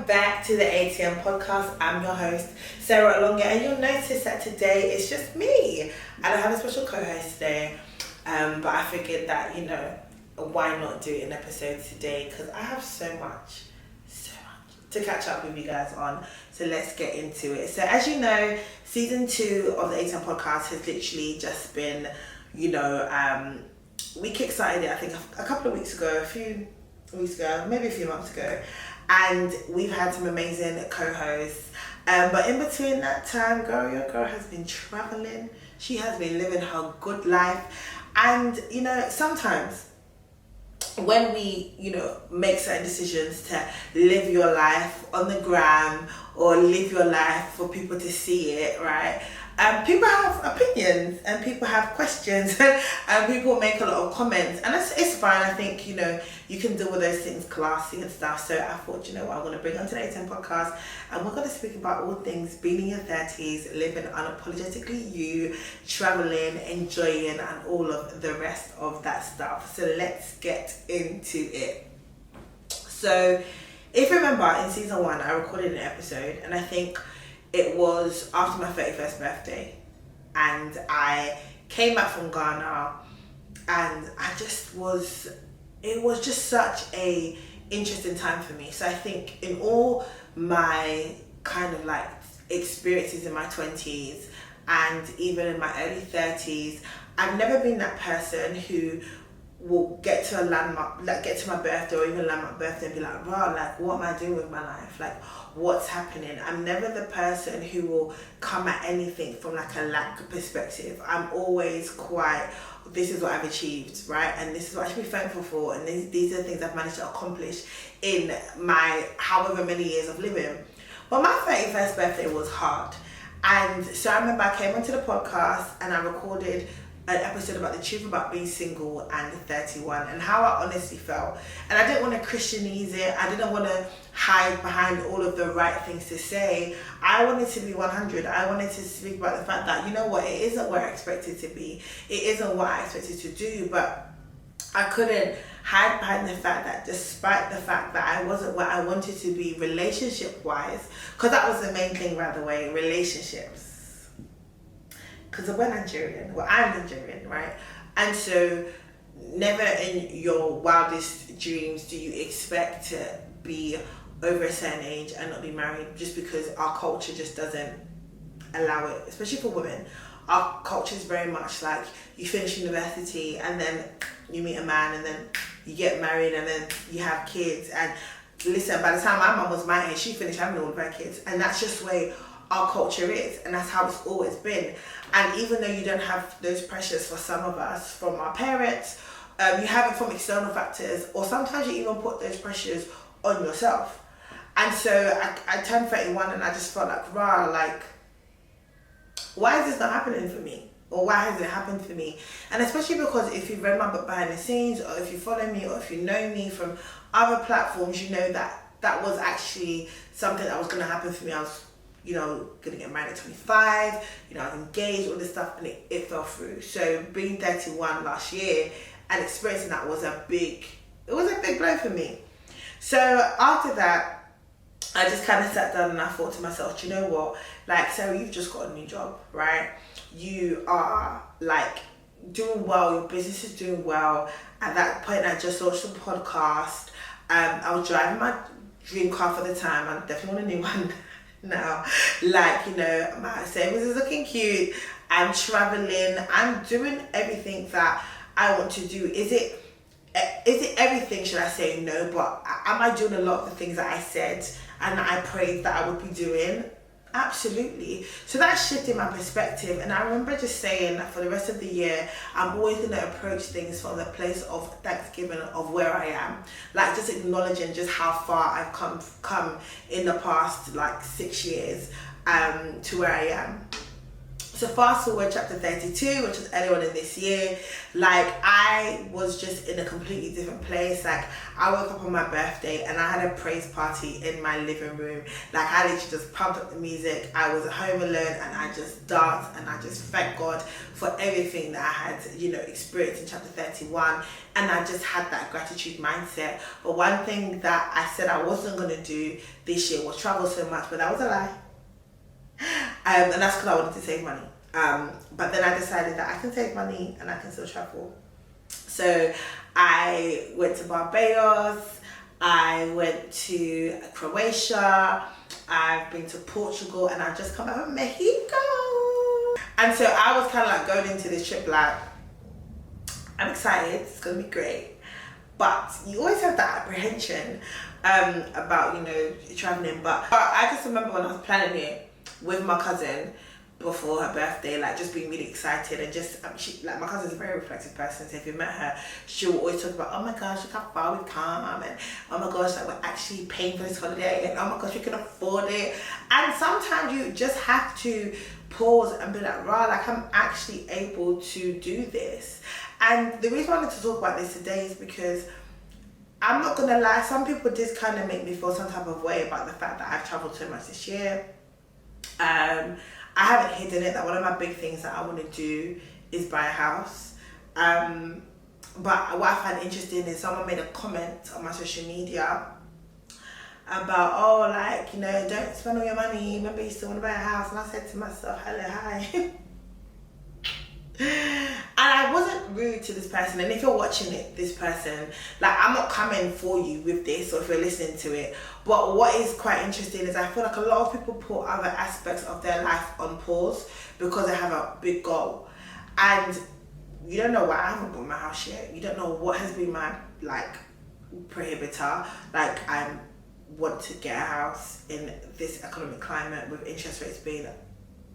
back to the ATM podcast. I'm your host, Sarah Alonge, and you'll notice that today it's just me. I don't have a special co-host today, but I figured that, why not do an episode today? Because I have so much to catch up with you guys on. So let's get into it. So as you know, season 2 of the ATM podcast has literally just been, we kickstarted it, I think, a couple of weeks ago, a few weeks ago, maybe a few months ago. And we've had some amazing co-hosts. But in between that time, your girl has been traveling. She has been living her good life. And, sometimes when we, make certain decisions to live your life on the gram or live your life for people to see it, right? People have opinions and people have questions and people make a lot of comments, and it's fine. I think, you can deal with those things classy and stuff. So I thought, I'm going to bring on today's podcast and we're going to speak about all things being in your 30s, living unapologetically you, traveling, enjoying, and all of the rest of that stuff. So let's get into it. So if you remember, in season 1, I recorded an episode, and I think it was after my 31st birthday, and I came back from Ghana, and it was just such a interesting time for me. So I think in all my kind of like experiences in my 20s and even in my early 30s, I've never been that person who will get to a landmark, like get to my birthday or even land my birthday and be like, wow, like what am I doing with my life? Like what's happening? I'm never the person who will come at anything from like a lack perspective. I'm always quite, this is what I've achieved, right? And this is what I should be thankful for. And these are the things I've managed to accomplish in my however many years of living. But my 31st birthday was hard. And so I remember I came onto the podcast and I recorded an episode about the truth about being single and 31 and how I honestly felt. And I didn't want to Christianize it. I didn't want to hide behind all of the right things to say. I wanted to be 100. I wanted to speak about the fact that, it isn't where I expected to be. It isn't what I expected to do, but I couldn't hide behind the fact that despite the fact that I wasn't where I wanted to be relationship-wise, because that was the main thing, by the way, relationships. Because we're Nigerian, I'm Nigerian, right? And so never in your wildest dreams do you expect to be over a certain age and not be married, just because our culture just doesn't allow it, especially for women. Our culture is very much like you finish university and then you meet a man and then you get married and then you have kids. And listen, by the time my mum was my age, she finished having all of her kids. And that's just the way our culture is, and that's how it's always been. And even though you don't have those pressures for some of us from our parents, you have it from external factors, or sometimes you even put those pressures on yourself. And so I turned 31 and I just felt like, why is this not happening for me? Or why hasn't it happened for me? And especially because if you've read my book behind the scenes, or if you follow me, or if you know me from other platforms, you know that was actually something that was going to happen for me. I was gonna get married at 25, I was engaged, all this stuff, and it fell through. So being 31 last year and experiencing that was a big blow for me. So after that, I just kind of sat down and I thought to myself, do you know what? Like, Sarah, you've just got a new job, right? You are like doing well, your business is doing well. At that point, I just launched a podcast. I was driving my dream car for the time. I definitely want a new one now. My savings is looking cute. I'm traveling. I'm doing everything that I want to do. Is it everything, should I say? No, but am I doing a lot of the things that I said and I prayed that I would be doing? Absolutely. So that shifted my perspective, and I remember just saying that for the rest of the year, I'm always going to approach things from the place of thanksgiving of where I am, like just acknowledging just how far I've come in the past 6 years to where I am. So fast forward chapter 32, which was earlier on in this year, like I was just in a completely different place. Like I woke up on my birthday and I had a praise party in my living room. Like I literally just pumped up the music. I was at home alone and I just danced and I just thanked God for everything that I had, you know, experienced in chapter 31. And I just had that gratitude mindset. But one thing that I said I wasn't going to do this year was travel so much, but that was a lie. And that's because I wanted to save money. But then I decided that I can save money and I can still travel. So I went to Barbados, I went to Croatia, I've been to Portugal, and I've just come back from Mexico. And so I was kind of like going into this trip like, I'm excited, it's gonna be great. But you always have that apprehension about, you know, traveling. But I just remember when I was planning it with my cousin before her birthday, like just being really excited and just she, like my cousin's a very reflective person, so if you met her, she will always talk about, oh my gosh, look how far we've come, and oh my gosh, like we're actually paying for this holiday, and oh my gosh, we can afford it. And sometimes you just have to pause and be like, rah, like I'm actually able to do this. And the reason I wanted to talk about this today is because I'm not gonna lie, some people did kind of make me feel some type of way about the fact that I've traveled so much this year. I haven't hidden it that one of my big things that I want to do is buy a house. But what I find interesting is someone made a comment on my social media about, oh, like, you know, don't spend all your money, remember you still want to buy a house. And I said to myself, hello, hi. And I wasn't rude to this person, and if you're watching it, this person, like I'm not coming for you with this, or if you're listening to it, but what is quite interesting is I feel like a lot of people put other aspects of their life on pause because they have a big goal, and you don't know why I haven't bought my house yet. You don't know what has been my like prohibitor. Like I want to get a house in this economic climate with interest rates being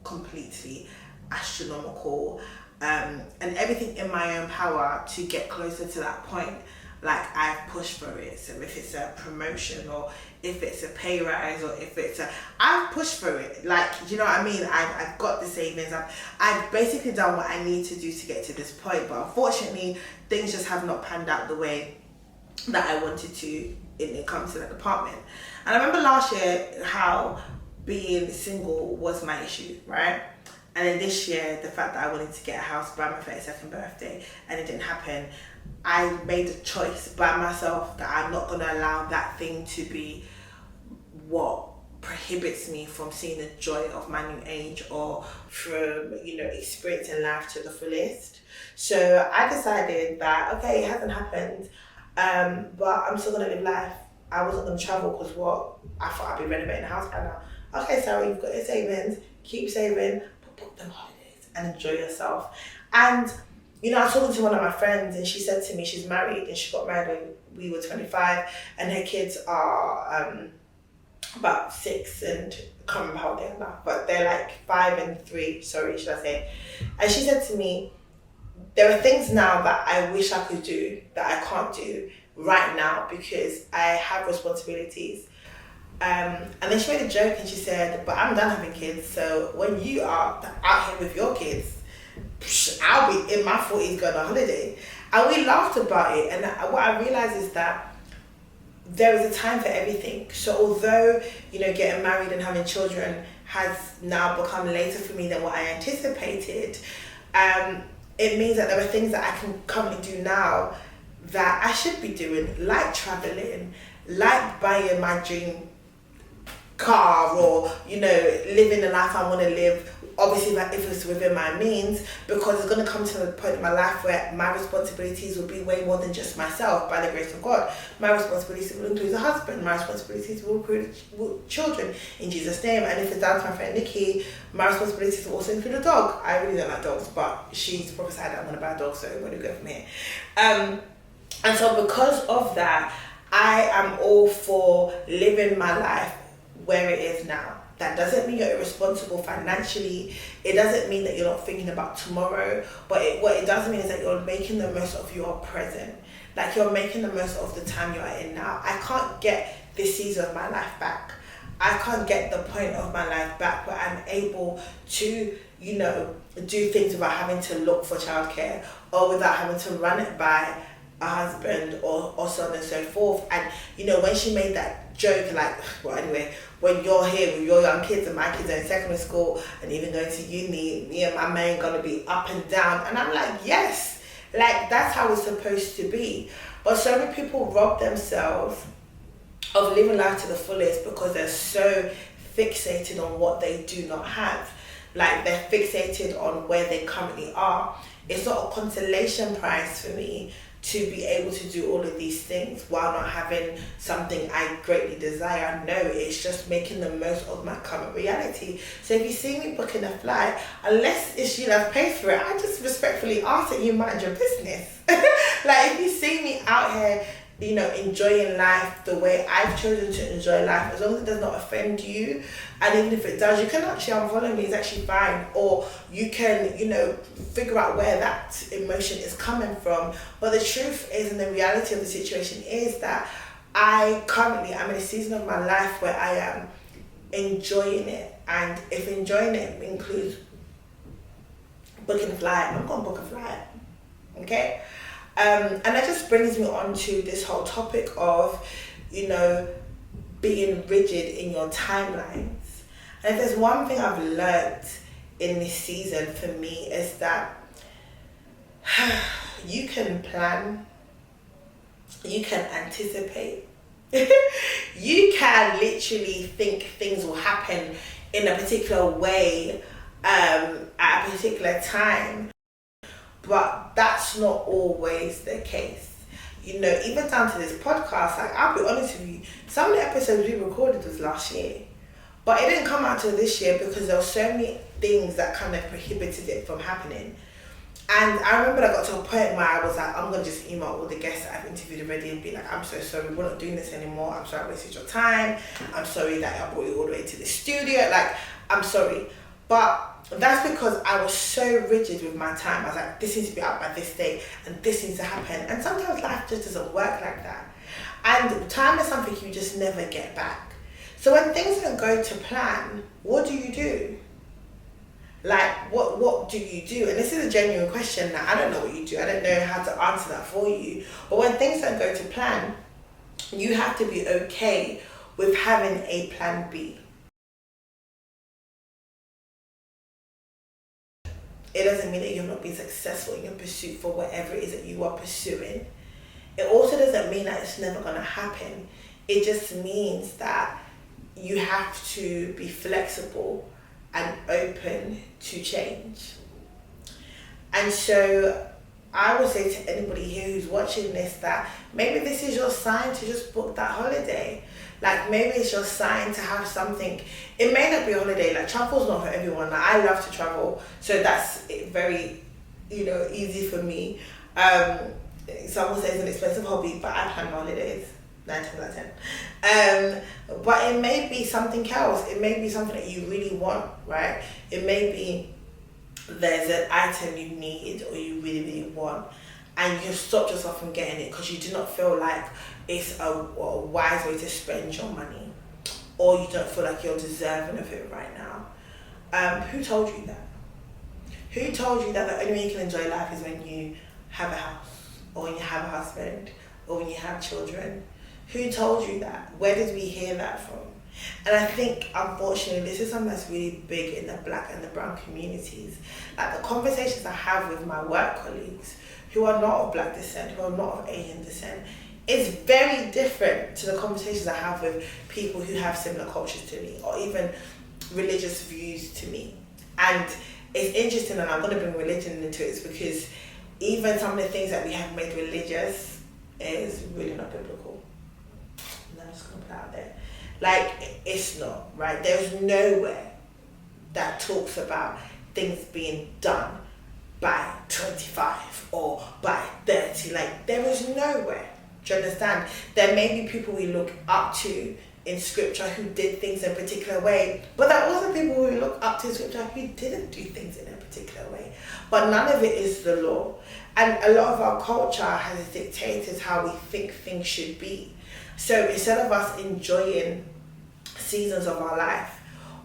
completely astronomical. And everything in my own power to get closer to that point, like I've pushed for it. So if it's a promotion, or if it's a pay rise, or if it's I've pushed for it. Like, you know what I mean? I've got the savings. I've basically done what I need to do to get to this point. But unfortunately, things just have not panned out the way that I wanted to when it comes to that department. And I remember last year how being single was my issue, right? And then this year, the fact that I wanted to get a house by my 32nd birthday and it didn't happen, I made a choice by myself that I'm not going to allow that thing to be what prohibits me from seeing the joy of my new age, or from, you know, experiencing life to the fullest. So I decided that, okay, it hasn't happened, but I'm still going to live life. I wasn't going to travel because what? I thought I'd be renovating a house by now. Okay, Sarah, you've got your savings, keep saving, book them holidays and enjoy yourself. And you know, I was talking to one of my friends and she said to me, she's married and she got married when we were 25 and her kids are about 6 and I can't remember how old they are now, but they're like 5 and 3, sorry, should I say. And she said to me, there are things now that I wish I could do that I can't do right now because I have responsibilities. And then she made a joke and she said, but I'm done having kids, so when you are out here with your kids, I'll be in my 40s going on holiday. And we laughed about it, and what I realized is that there is a time for everything. So although, you know, getting married and having children has now become later for me than what I anticipated, it means that there are things that I can currently do now that I should be doing, like traveling, like buying my dream car, or, you know, living the life I want to live, obviously if it's within my means, because it's going to come to a point in my life where my responsibilities will be way more than just myself, by the grace of God. My responsibilities will include a husband, my responsibilities will include children, in Jesus' name. And if it's down to my friend Nikki, my responsibilities will also include a dog. I really don't like dogs, but she's prophesied that I'm going to buy a dog, so where do we go from here? And so because of that, I am all for living my life where it is now. That doesn't mean you're irresponsible financially. It doesn't mean that you're not thinking about tomorrow. But what it does mean is that you're making the most of your present. Like you're making the most of the time you're in now. I can't get this season of my life back. I can't get the point of my life back where I'm able to, you know, do things without having to look for childcare or without having to run it by a husband or so on and so forth. And, you know, when she made that joke, like, well, anyway, when you're here with your young kids and my kids are in secondary school and even going to uni, me and my man gonna be up and down. And I'm like, yes, like, that's how it's supposed to be. But so many people rob themselves of living life to the fullest because they're so fixated on what they do not have. Like, they're fixated on where they currently are. It's not a consolation prize for me to be able to do all of these things while not having something I greatly desire. No, it's just making the most of my current reality. So if you see me booking a flight, unless it's you that pays for it, I just respectfully ask that you mind your business. Like, if you see me out here, you know, enjoying life the way I've chosen to enjoy life, as long as it does not offend you, and even if it does, you can actually unfollow me, it's actually fine. Or you can, you know, figure out where that emotion is coming from. But the truth is, and the reality of the situation is that I'm in a season of my life where I am enjoying it. And if enjoying it includes booking a flight, I'm going to book a flight. Okay? And that just brings me on to this whole topic of, you know, being rigid in your timelines. And if there's one thing I've learned in this season for me is that you can plan, you can anticipate, you can literally think things will happen in a particular way at a particular time. But that's not always the case. You know, even down to this podcast, like, I'll be honest with you, some of the episodes we recorded was last year. But it didn't come out till this year because there were so many things that kind of prohibited it from happening. And I remember I got to a point where I was like, I'm going to just email all the guests that I've interviewed already and be like, I'm so sorry, we're not doing this anymore. I'm sorry I wasted your time. I'm sorry that I brought you all the way to the studio. Like, I'm sorry. But that's because I was so rigid with my time. I was like, this needs to be out by this day and this needs to happen. And sometimes life just doesn't work like that. And time is something you just never get back. So when things don't go to plan, what do you do? Like, what do you do? And this is a genuine question. Now, I don't know what you do. I don't know how to answer that for you. But when things don't go to plan, you have to be okay with having a plan B. It doesn't mean that you're not being successful in your pursuit for whatever it is that you are pursuing. It also doesn't mean that it's never going to happen. It just means that you have to be flexible and open to change. And so I would say to anybody here who's watching this that maybe this is your sign to just book that holiday. Like, maybe it's your sign to have something. It may not be a holiday. Like, travel's not for everyone. Like, I love to travel, so that's very, you know, easy for me. Someone says it's an expensive hobby, but I plan my holidays 9 times out of 10. But it may be something else. It may be something that you really want, right? It may be there's an item you need or you really, really want, and you have stopped yourself from getting it because you do not feel like it's a wise way to spend your money, or you don't feel like you're deserving of it right now. Who told you that? Who told you that the only way you can enjoy life is when you have a house, or when you have a husband, or when you have children? Who told you that? Where did we hear that from? And I think, unfortunately, this is something that's really big in the Black and the brown communities. Like, the conversations I have with my work colleagues who are not of Black descent, who are not of Asian descent, is very different to the conversations I have with people who have similar cultures to me, or even religious views to me. And it's interesting, and I'm going to bring religion into it, because even some of the things that we have made religious is really not biblical. And I'm just going to put it out there. Like, it's not, right? There's nowhere that talks about things being done by 25 or by 30. Like, there is nowhere. Do you understand? There may be people we look up to in scripture who did things in a particular way, but there are also people who look up to scripture who didn't do things in a particular way. But none of it is the law. And a lot of our culture has dictated how we think things should be. So instead of us enjoying seasons of our life,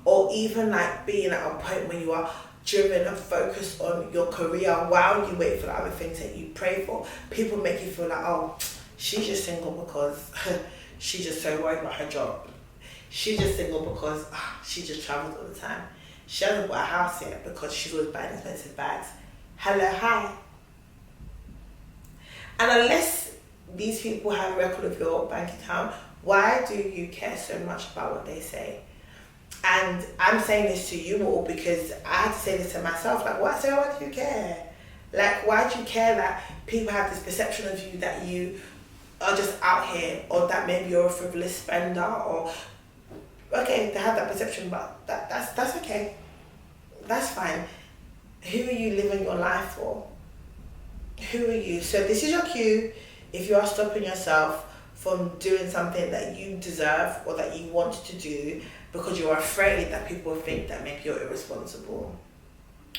or even like being at a point where you are driven and focused on your career while you wait for the other things that you pray for. People make you feel like, oh, she's just single because she's just so worried about her job. She's just single because she just travels all the time. She hasn't bought a house yet because she's always buying expensive bags. Hello, hi. And unless these people have a record of your bank account, why do you care so much about what they say? And I'm saying this to you all because I had to say this to myself. Like, why do you care? Like, why do you care that people have this perception of you that you are just out here, or that maybe you're a frivolous spender, or okay, they have that perception, but that's okay. That's fine. Who are you living your life for? Who are you? So this is your cue. If you are stopping yourself from doing something that you deserve or that you want to do because you're afraid that people will think that maybe you're irresponsible,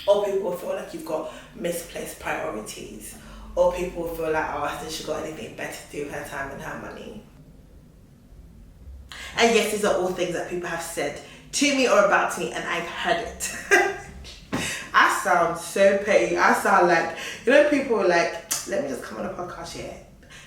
or people feel like you've got misplaced priorities, or people feel like, oh, hasn't she got anything better to do with her time and her money? And yes, these are all things that people have said to me or about me, and I've heard it. I sound so petty. I sound like, you know, people are like, let me just come on a podcast here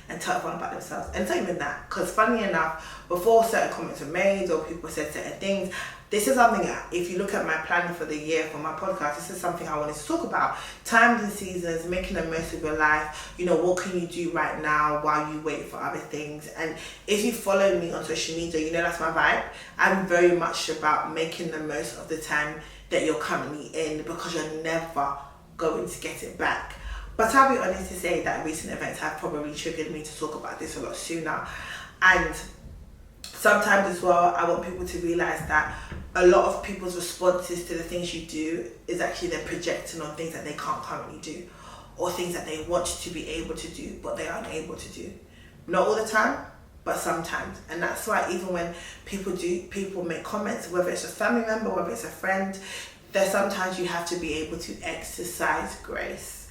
and tell everyone about themselves. And it's not even that, because funny enough, before certain comments were made or people said certain things, this is something, if you look at my planning for the year for my podcast, this is something I wanted to talk about. Times and seasons, making the most of your life. You know, what can you do right now while you wait for other things? And if you follow me on social media, you know that's my vibe. I'm very much about making the most of the time that you're currently in, because you're never going to get it back. But I'll be honest to say that recent events have probably triggered me to talk about this a lot sooner. And sometimes as well, I want people to realize that a lot of people's responses to the things you do is actually them projecting on things that they can't currently do, or things that they want to be able to do but they aren't able to do. Not all the time, but sometimes. And that's why even when people make comments, whether it's a family member, whether it's a friend, that sometimes you have to be able to exercise grace.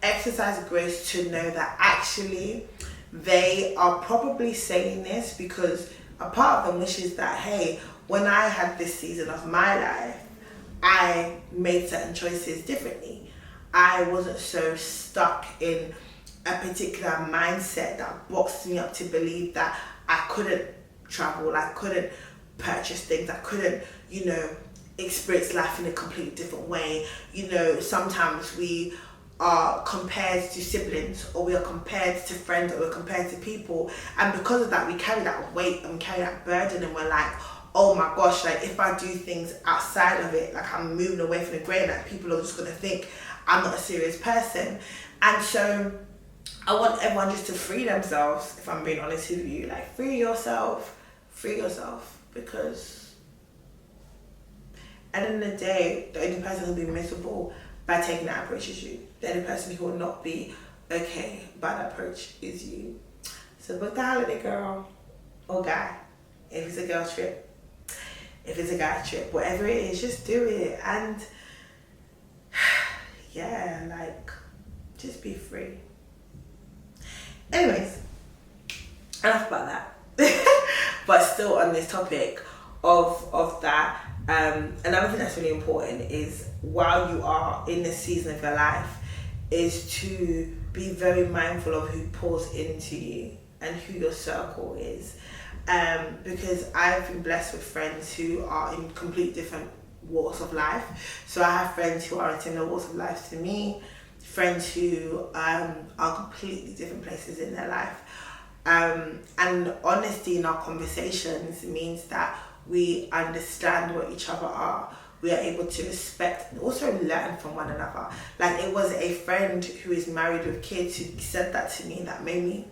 Exercise grace to know that actually they are probably saying this because a part of them wishes that, hey, when I had this season of my life, I made certain choices differently. I wasn't so stuck in a particular mindset that boxed me up to believe that I couldn't travel, I couldn't purchase things, I couldn't, you know, experience life in a completely different way. You know, sometimes we are compared to siblings, or we are compared to friends, or we're compared to people, and because of that we carry that weight and we carry that burden, and we're like, oh my gosh, like if I do things outside of it, like I'm moving away from the grain, like people are just gonna think I'm not a serious person. And so I want everyone just to free themselves, if I'm being honest with you. Like, free yourself, because at the end of the day, the only person who'll be miserable by taking that approach is you. The only person who will not be okay by that approach is you. So book the holiday, girl or guy. If it's a girl trip, if it's a guy trip, whatever it is, just do it. And yeah, like, just be free. Anyways, enough about that. But still on this topic of that, another thing that's really important is, while you are in this season of your life, is to be very mindful of who pours into you and who your circle is. Because I've been blessed with friends who are in complete different walks of life. So I have friends who are in similar walks of life to me, friends who are completely different places in their life. And honesty in our conversations means that we understand what each other are. We are able to respect and also learn from one another. Like, it was a friend who is married with kids who said that to me, that made me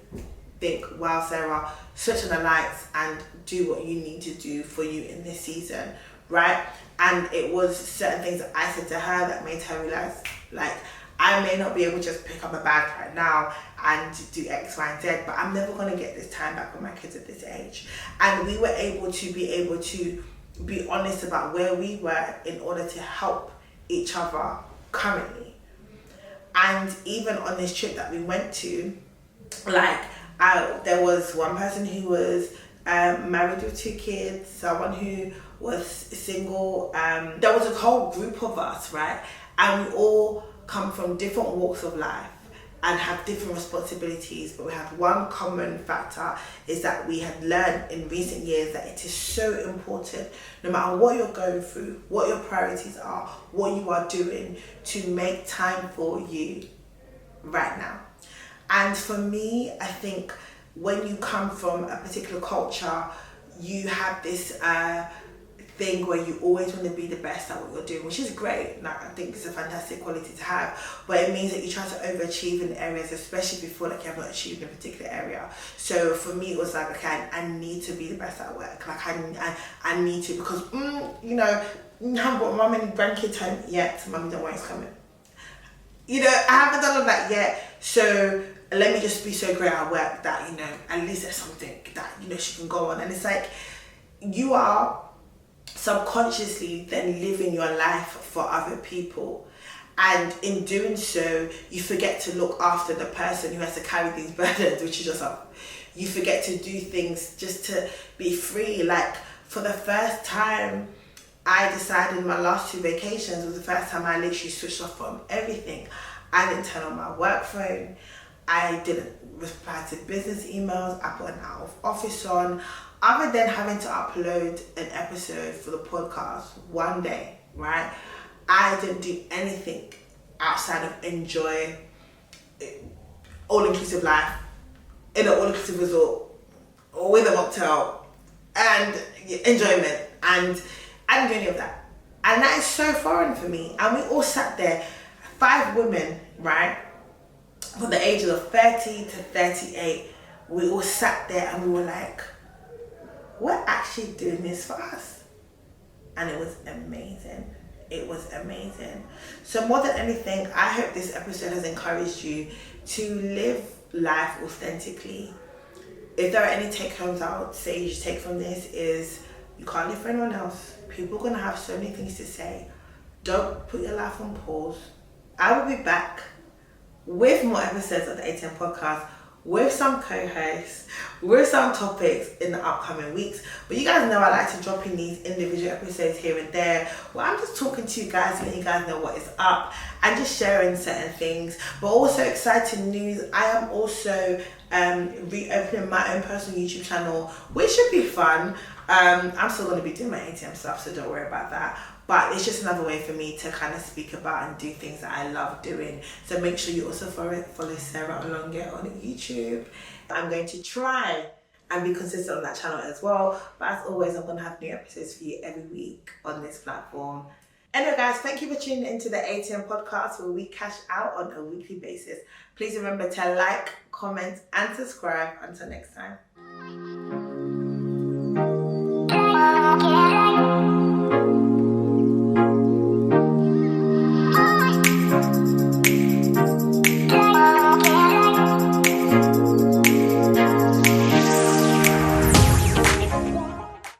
think, wow, Sarah, switch on the lights and do what you need to do for you in this season, right? And it was certain things that I said to her that made her realize, like, I may not be able to just pick up a bag right now and do X, Y, and Z, but I'm never going to get this time back with my kids at this age. And we were able to be honest about where we were in order to help each other currently. And even on this trip that we went to, like, there was one person who was married with 2 kids, someone who was single. There was a whole group of us, right? And we all come from different walks of life and have different responsibilities, but we have one common factor, is that we have learned in recent years that it is so important, no matter what you're going through, what your priorities are, what you are doing, to make time for you right now. And for me, I think when you come from a particular culture, you have this thing where you always want to be the best at what you're doing, which is great. Like, I think it's a fantastic quality to have, but it means that you try to overachieve in areas, especially if you feel like you have not achieved in a particular area. So for me, it was like, okay, I need to be the best at work. Like I need to, because you know, I haven't brought mum and grandkids home yet. Mum don't want it's coming. You know, I haven't done all that yet. So let me just be so great at work that, you know, at least there's something that, you know, she can go on. And it's like, you are subconsciously then living your life for other people, and in doing so you forget to look after the person who has to carry these burdens, which is yourself. You forget to do things just to be free. Like, for the first time, I decided my last 2 vacations was the first time I literally switched off from everything. I didn't turn on my work phone, I didn't reply to business emails, I put an out of office on. Other than having to upload an episode for the podcast one day, right? I didn't do anything outside of enjoy all-inclusive life in an all-inclusive resort or with a mocktail and enjoyment, and I didn't do any of that. And that is so foreign for me. And we all sat there, 5 women, right? From the ages of 30 to 38, we all sat there and we were like, we're actually doing this for us. And it was amazing. It was amazing. So more than anything, I hope this episode has encouraged you to live life authentically. If there are any take homes I would say you should take from this, is you can't live for anyone else. People are gonna have so many things to say. Don't put your life on pause. I will be back with more episodes of the ATM podcast, with some co-hosts, with some topics in the upcoming weeks. But you guys know I like to drop in these individual episodes here and there, where I'm just talking to you guys, letting you guys know what is up and just sharing certain things. But also exciting news, I am also reopening my own personal YouTube channel, which should be fun. I'm still going to be doing my ATM stuff, so don't worry about that. But it's just another way for me to kind of speak about and do things that I love doing. So make sure you also follow Sarah Alonge on YouTube. I'm going to try and be consistent on that channel as well. But as always, I'm going to have new episodes for you every week on this platform. Anyway, guys, thank you for tuning into the ATM podcast, where we cash out on a weekly basis. Please remember to like, comment, and subscribe. Until next time.